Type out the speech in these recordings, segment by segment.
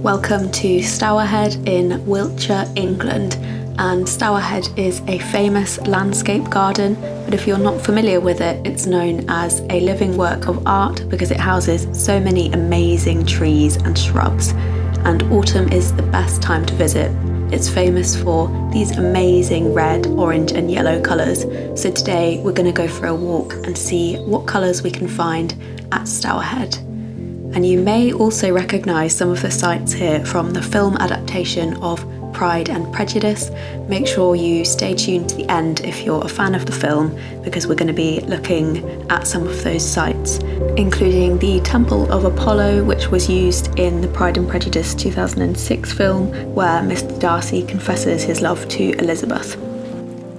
Welcome to Stourhead in Wiltshire, England. And Stourhead is a famous landscape garden, but if you're not familiar with it, it's known as a living work of art because it houses so many amazing trees and shrubs. And autumn is the best time to visit. It's famous for these amazing red, orange and yellow colours. So today we're going to go for a walk and see what colours we can find at Stourhead. And you may also recognise some of the sights here from the film adaptation of Pride and Prejudice. Make sure you stay tuned to the end if you're a fan of the film, because we're going to be looking at some of those sites, including the Temple of Apollo, which was used in the Pride and Prejudice 2006 film, where Mr. Darcy confesses his love to Elizabeth.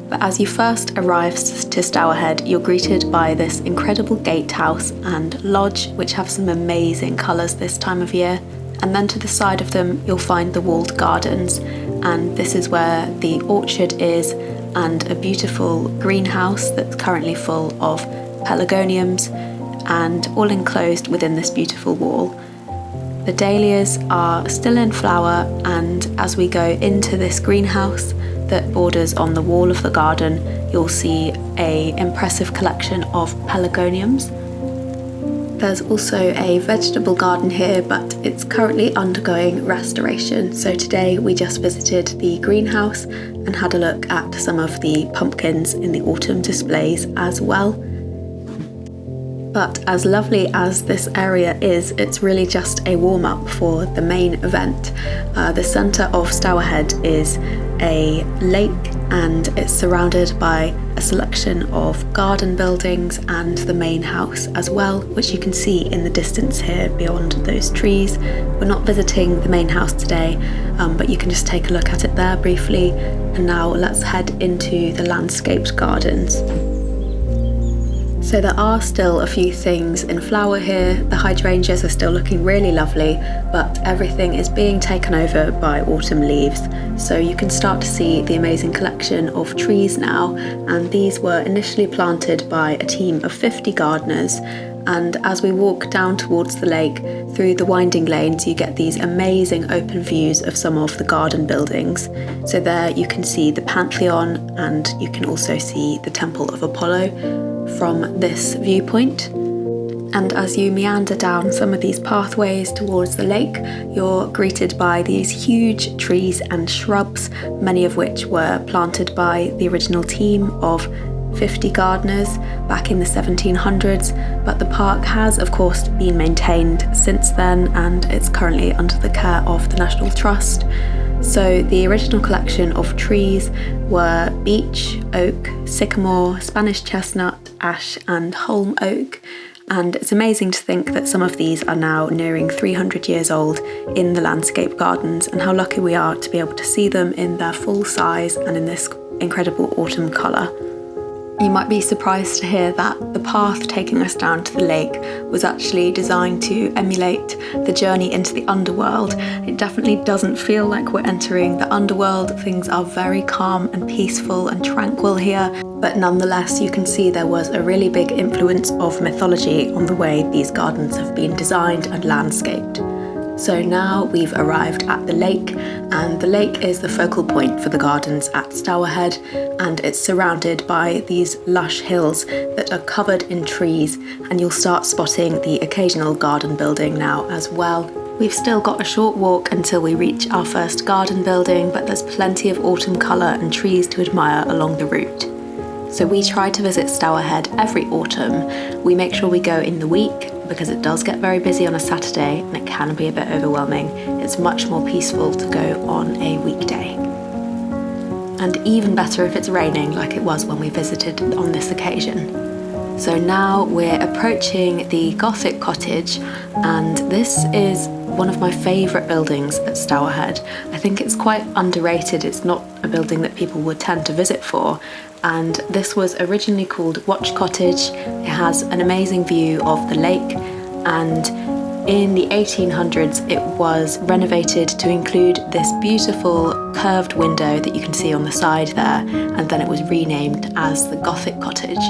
But as you first arrive to Stourhead, you're greeted by this incredible gatehouse and lodge, which have some amazing colours this time of year. And then to the side of them, you'll find the walled gardens. And this is where the orchard is, and a beautiful greenhouse that's currently full of pelargoniums, and all enclosed within this beautiful wall. The dahlias are still in flower, and as we go into this greenhouse that borders on the wall of the garden, you'll see an impressive collection of pelargoniums. There's also a vegetable garden here, but it's currently undergoing restoration. So today we just visited the greenhouse and had a look at some of the pumpkins in the autumn displays as well. But as lovely as this area is, it's really just a warm-up for the main event. The centre of Stourhead is a lake, and it's surrounded by a selection of garden buildings and the main house as well, which you can see in the distance here beyond those trees. We're not visiting the main house today, but you can just take a look at it there briefly. And now let's head into the landscaped gardens. So there are still a few things in flower here. The hydrangeas are still looking really lovely, but everything is being taken over by autumn leaves. So you can start to see the amazing collection of trees now, and these were initially planted by a team of 50 gardeners. And as we walk down towards the lake through the winding lanes, you get these amazing open views of some of the garden buildings. So there you can see the Pantheon, and you can also see the Temple of Apollo from this viewpoint. And as you meander down some of these pathways towards the lake, you're greeted by these huge trees and shrubs, many of which were planted by the original team of 50 gardeners back in the 1700s, but the park has of course been maintained since then, and it's currently under the care of the National Trust. So the original collection of trees were beech, oak, sycamore, Spanish chestnut, ash and holm oak. And it's amazing to think that some of these are now nearing 300 years old in the landscape gardens, and how lucky we are to be able to see them in their full size and in this incredible autumn colour. You might be surprised to hear that the path taking us down to the lake was actually designed to emulate the journey into the underworld. It definitely doesn't feel like we're entering the underworld. Things are very calm and peaceful and tranquil here, but nonetheless you can see there was a really big influence of mythology on the way these gardens have been designed and landscaped. So now we've arrived at the lake, and the lake is the focal point for the gardens at Stourhead, and it's surrounded by these lush hills that are covered in trees, and you'll start spotting the occasional garden building now as well. We've still got a short walk until we reach our first garden building, but there's plenty of autumn colour and trees to admire along the route. So we try to visit Stourhead every autumn. We make sure we go in the week, because it does get very busy on a Saturday and it can be a bit overwhelming. It's much more peaceful to go on a weekday. And even better if it's raining, like it was when we visited on this occasion. So now we're approaching the Gothic cottage, and this is one of my favourite buildings at Stourhead. I think it's quite underrated. It's not a building that people would tend to visit for, and this was originally called Watch Cottage. It has an amazing view of the lake, and in the 1800s it was renovated to include this beautiful curved window that you can see on the side there, and then it was renamed as the Gothic Cottage.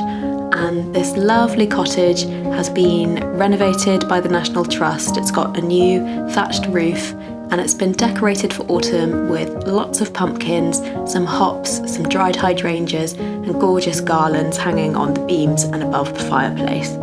And this lovely cottage has been renovated by the National Trust. It's got a new thatched roof, and it's been decorated for autumn with lots of pumpkins, some hops, some dried hydrangeas and gorgeous garlands hanging on the beams and above the fireplace.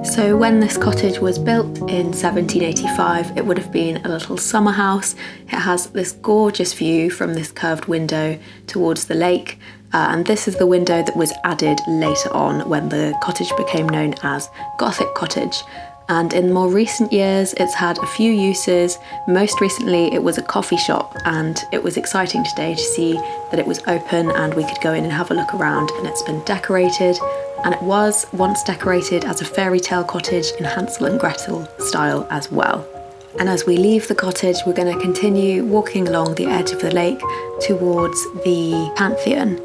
So when this cottage was built in 1785, it would have been a little summer house. It has this gorgeous view from this curved window towards the lake, and this is the window that was added later on when the cottage became known as Gothic Cottage. And in more recent years, it's had a few uses. Most recently, it was a coffee shop, and it was exciting today to see that it was open and we could go in and have a look around, and it's been decorated. And it was once decorated as a fairy tale cottage in Hansel and Gretel style as well. And as we leave the cottage, we're going to continue walking along the edge of the lake towards the Pantheon.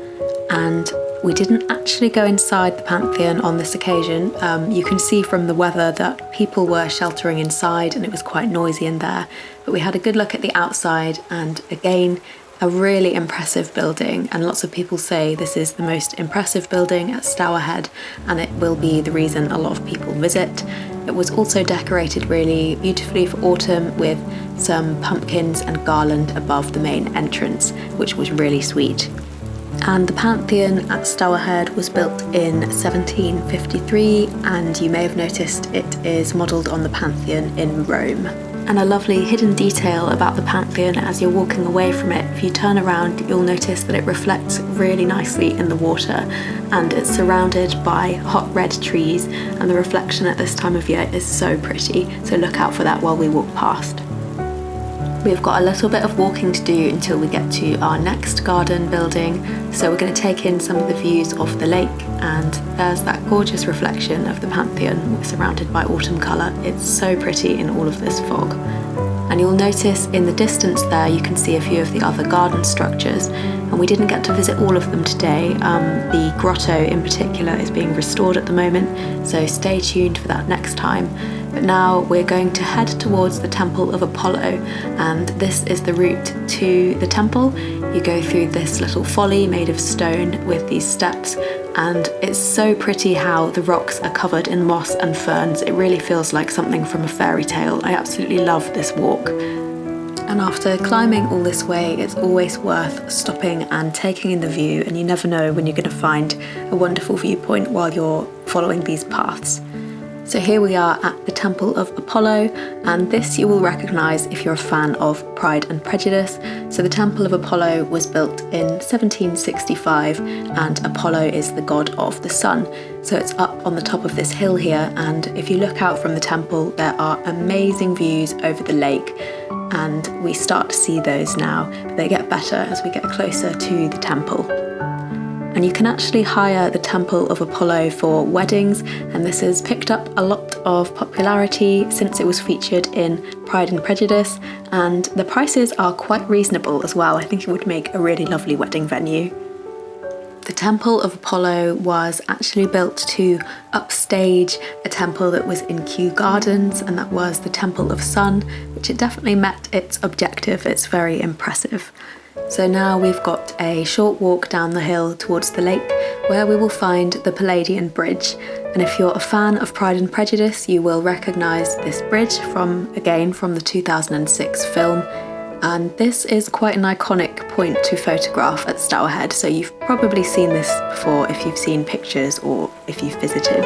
And we didn't actually go inside the Pantheon on this occasion. You can see from the weather that people were sheltering inside and it was quite noisy in there. But we had a good look at the outside, and again, a really impressive building, and lots of people say this is the most impressive building at Stourhead, and it will be the reason a lot of people visit. It was also decorated really beautifully for autumn with some pumpkins and garland above the main entrance, which was really sweet. And the Pantheon at Stourhead was built in 1753, and you may have noticed it is modelled on the Pantheon in Rome. And a lovely hidden detail about the Pantheon as you're walking away from it, if you turn around you'll notice that it reflects really nicely in the water, and it's surrounded by hot red trees, and the reflection at this time of year is so pretty, so look out for that while we walk past. We've got a little bit of walking to do until we get to our next garden building, so we're going to take in some of the views of the lake, and there's that gorgeous reflection of the Pantheon surrounded by autumn colour. It's so pretty in all of this fog. And you'll notice in the distance there you can see a few of the other garden structures, and we didn't get to visit all of them today. The grotto in particular is being restored at the moment, so stay tuned for that next time. But now we're going to head towards the Temple of Apollo, and this is the route to the temple. You go through this little folly made of stone with these steps, and it's so pretty how the rocks are covered in moss and ferns. It really feels like something from a fairy tale. I absolutely love this walk. And after climbing all this way, it's always worth stopping and taking in the view, and you never know when you're going to find a wonderful viewpoint while you're following these paths. So here we are at the Temple of Apollo, and this you will recognise if you're a fan of Pride and Prejudice. So the Temple of Apollo was built in 1765, and Apollo is the god of the sun. So it's up on the top of this hill here, and if you look out from the temple there are amazing views over the lake, and we start to see those now, but they get better as we get closer to the temple. And you can actually hire the Temple of Apollo for weddings, and this has picked up a lot of popularity since it was featured in Pride and Prejudice, and the prices are quite reasonable as well. I think it would make a really lovely wedding venue. The Temple of Apollo was actually built to upstage a temple that was in Kew Gardens, and that was the Temple of Sun, which it definitely met its objective. It's very impressive. So now we've got a short walk down the hill towards the lake, where we will find the Palladian Bridge. And if you're a fan of Pride and Prejudice, you will recognise this bridge from the 2006 film. And this is quite an iconic point to photograph at Stourhead, so you've probably seen this before if you've seen pictures or if you've visited.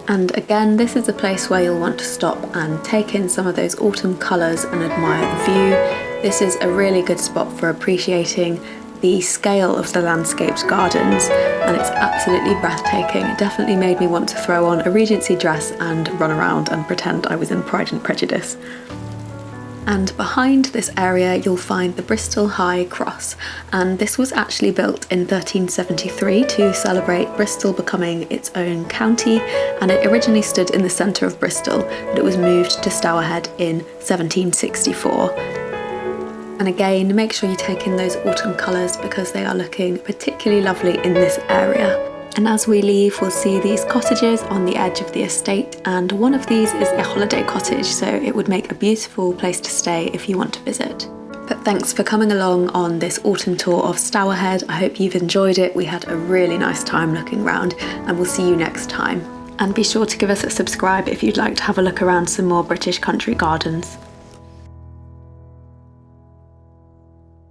And again, this is a place where you'll want to stop and take in some of those autumn colours and admire the view. This is a really good spot for appreciating the scale of the landscaped gardens, and it's absolutely breathtaking. It definitely made me want to throw on a Regency dress and run around and pretend I was in Pride and Prejudice. And behind this area you'll find the Bristol High Cross, and this was actually built in 1373 to celebrate Bristol becoming its own county, and it originally stood in the centre of Bristol, but it was moved to Stourhead in 1764. And again, make sure you take in those autumn colours because they are looking particularly lovely in this area. And as we leave, we'll see these cottages on the edge of the estate, and one of these is a holiday cottage, so it would make a beautiful place to stay if you want to visit. But thanks for coming along on this autumn tour of Stourhead. I hope you've enjoyed it. We had a really nice time looking around, and we'll see you next time. And be sure to give us a subscribe if you'd like to have a look around some more British country gardens.